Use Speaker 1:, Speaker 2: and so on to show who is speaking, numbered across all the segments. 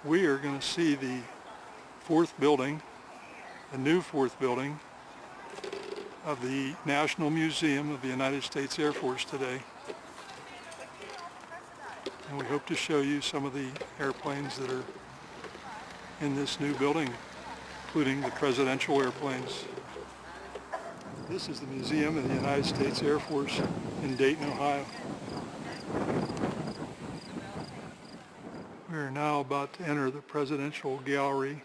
Speaker 1: We are going to see the fourth building, the new fourth building of the National Museum of the United States Air Force today. And we hope to show you some of the airplanes that are in this new building, including the presidential airplanes. This is the Museum of the United States Air Force in Dayton, Ohio. We are now about to enter the presidential gallery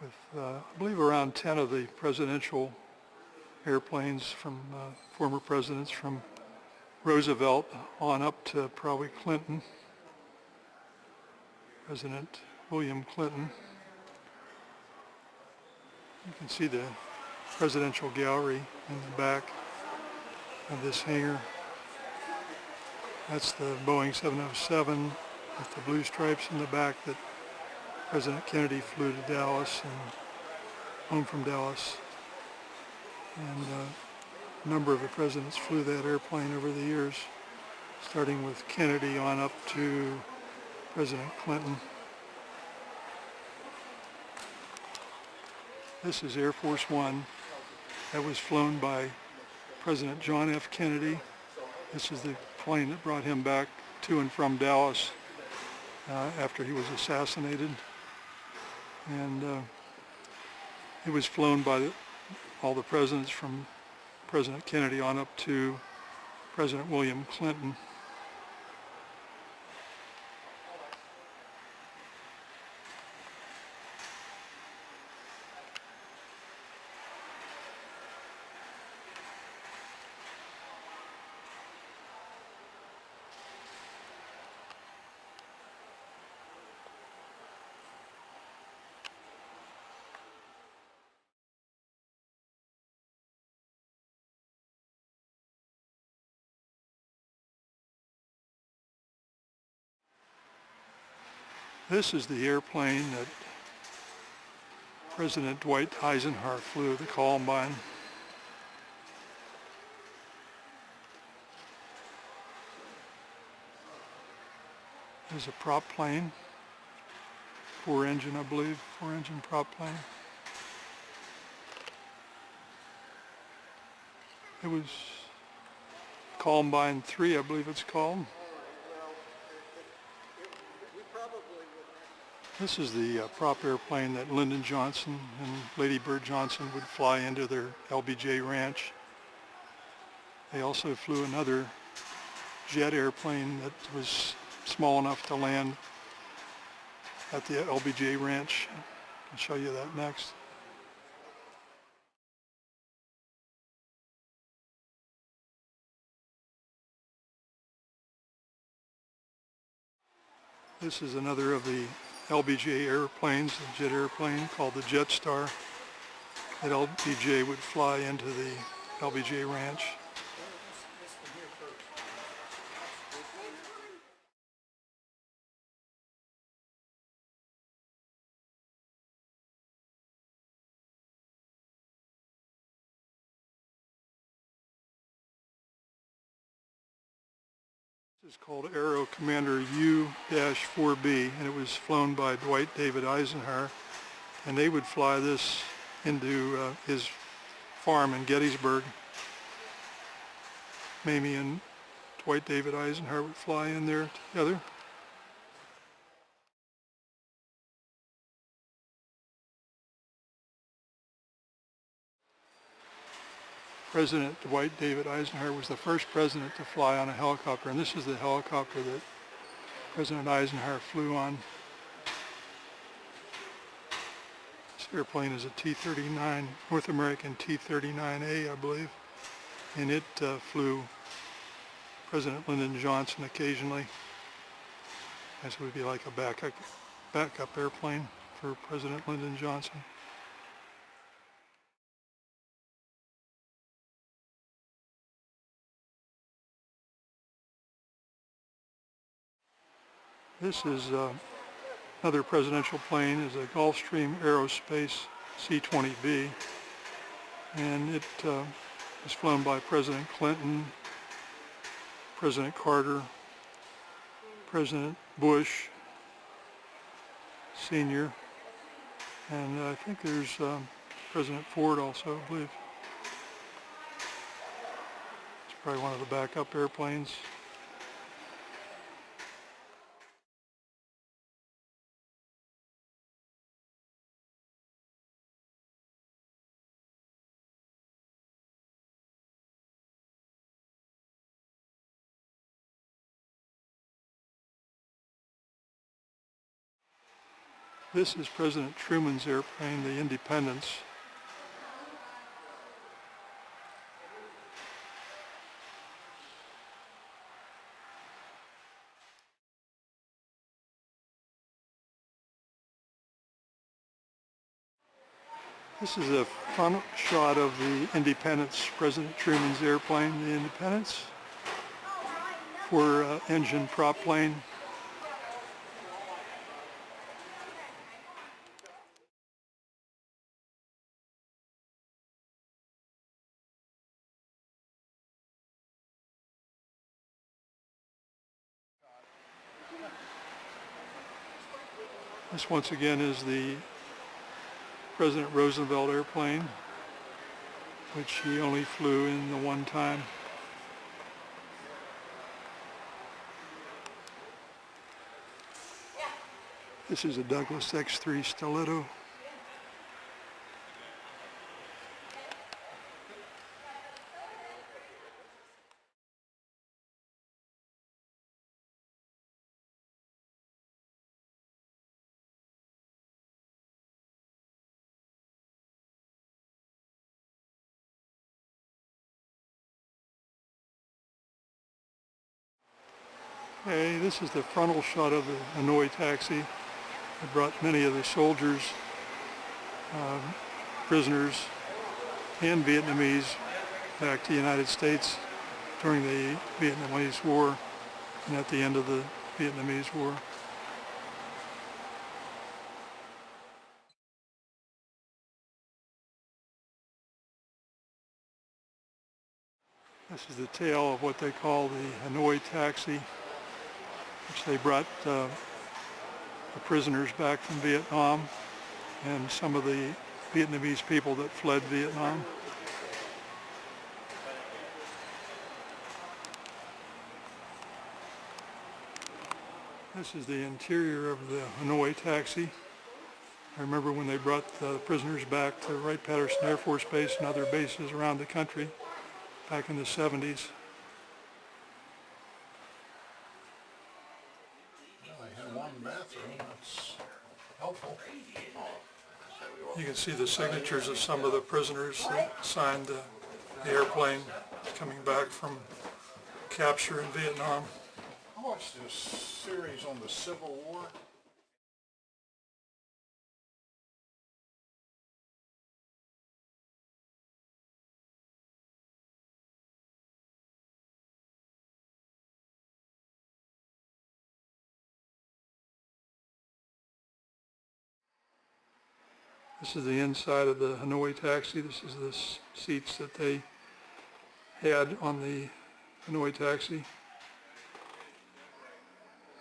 Speaker 1: with, I believe, around 10 of the presidential airplanes from former presidents, from Roosevelt on up to probably Clinton, President William Clinton. You can see the presidential gallery in the back of this hangar. That's the Boeing 707 with the blue stripes in the back that President Kennedy flew to Dallas and home from Dallas. And a number of the presidents flew that airplane over the years, starting with Kennedy on up to President Clinton. This is Air Force One. That was flown by President John F. Kennedy. This is the plane that brought him back to and from Dallas after he was assassinated. And it was flown by all the presidents from President Kennedy on up to President William Clinton. This is the airplane that President Dwight Eisenhower flew, the Columbine. There's a prop plane, four-engine, I believe, four-engine prop plane. It was Columbine 3, I believe it's called. This is the prop airplane that Lyndon Johnson and Lady Bird Johnson would fly into their LBJ ranch. They also flew another jet airplane that was small enough to land at the LBJ ranch. I'll show you that next. This is another of the LBJ airplanes, a jet airplane called the Jetstar, that LBJ would fly into the LBJ ranch. This is called Aero Commander U-4B, and it was flown by Dwight David Eisenhower, and they would fly this into his farm in Gettysburg. Mamie and Dwight David Eisenhower would fly in there together. President Dwight David Eisenhower was the first president to fly on a helicopter, and this is the helicopter that President Eisenhower flew on. This airplane is a T-39, North American T-39A, I believe, and it flew President Lyndon Johnson occasionally. This would be like a backup airplane for President Lyndon Johnson. This is another presidential plane, is a Gulfstream Aerospace C-20B, and it was flown by President Clinton, President Carter, President Bush, Sr. And I think there's President Ford also, I believe. It's probably one of the backup airplanes. This is President Truman's airplane, the Independence. This is a front shot of the Independence, President Truman's airplane, the Independence. Four-engine prop plane. This once again is the President Roosevelt airplane, which he only flew in the one time. This is a Douglas X-3 Stiletto. Okay, this is the frontal shot of the Hanoi Taxi. It brought many of the soldiers, prisoners, and Vietnamese back to the United States during the Vietnamese War and at the end of the Vietnamese War. This is the tail of what they call the Hanoi Taxi, which they brought the prisoners back from Vietnam and some of the Vietnamese people that fled Vietnam. This is the interior of the Hanoi Taxi. I remember when they brought the prisoners back to Wright-Patterson Air Force Base and other bases around the country back in the 70s.
Speaker 2: They had one bathroom. That's helpful.
Speaker 1: You can see the signatures of some of the prisoners that signed the airplane coming back from capture in Vietnam.
Speaker 2: I watched this series on the Civil War.
Speaker 1: This is the inside of the Hanoi Taxi. This is the seats that they had on the Hanoi Taxi.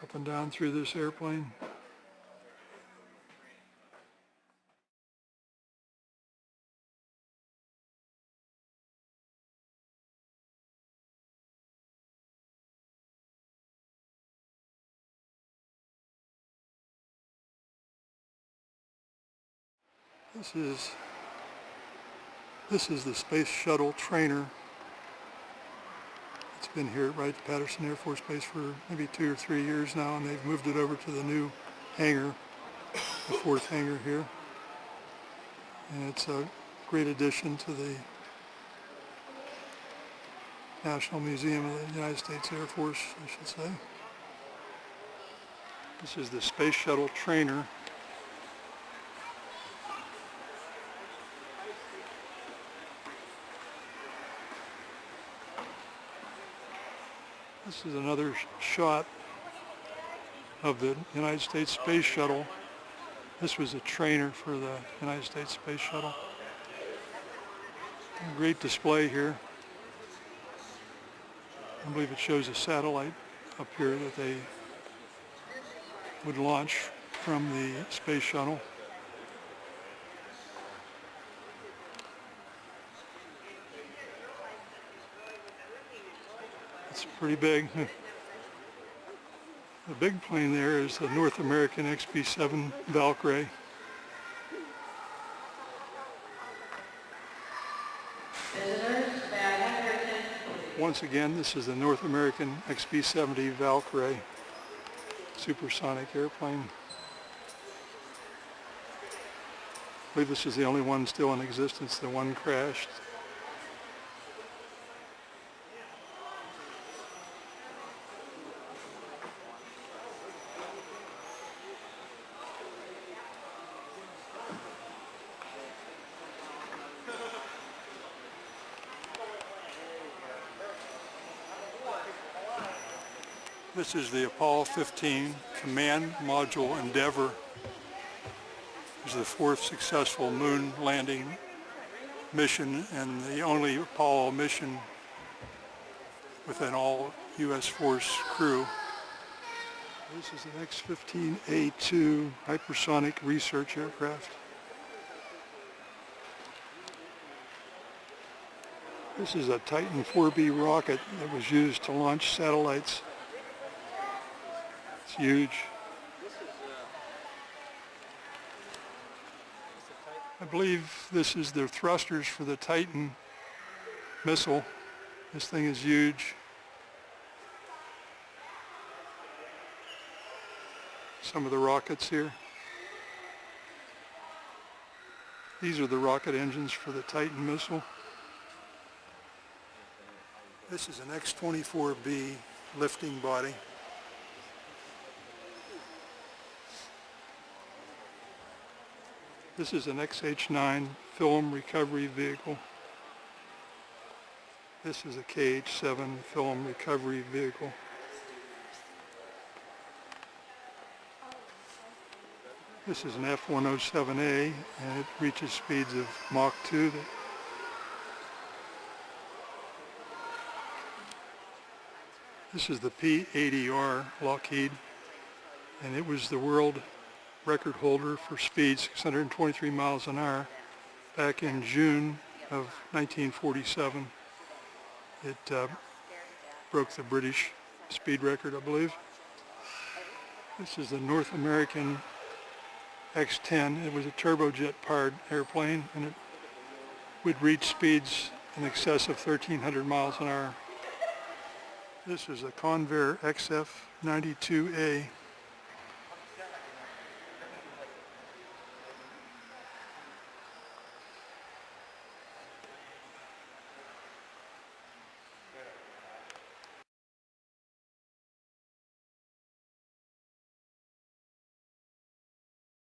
Speaker 1: Up and down through this airplane. This is the Space Shuttle trainer. It's been here at Wright-Patterson Air Force Base for maybe 2 or 3 years now, and they've moved it over to the new hangar, the 4th hangar here. And it's a great addition to the National Museum of the United States Air Force, I should say. This is the Space Shuttle trainer. This is another shot of the United States Space Shuttle. This was a trainer for the United States Space Shuttle. A great display here. I believe it shows a satellite up here that they would launch from the space shuttle. It's pretty big. The big plane there is the North American XB-7 Valkyrie. Once again, this is the North American XB-70 Valkyrie supersonic airplane. I believe this is the only one still in existence. The one crashed. This is the Apollo 15 Command Module Endeavour. This is the fourth successful moon landing mission and the only Apollo mission with an all U.S. force crew. This is an X-15A2 hypersonic research aircraft. This is a Titan 4B rocket that was used to launch satellites. It's huge. I believe this is the thrusters for the Titan missile. This thing is huge. Some of the rockets here. These are the rocket engines for the Titan missile. This is an X-24B lifting body. This is an XH-9 film recovery vehicle. This is a KH-7 film recovery vehicle. This is an F-107A and it reaches speeds of Mach 2. This is the P-80R Lockheed, and it was the world record holder for speed, 623 miles an hour, back in June of 1947. It broke the British speed record, I believe. This is the North American X-10. It was a turbojet-powered airplane, and it would reach speeds in excess of 1,300 miles an hour. This is a Convair XF-92A.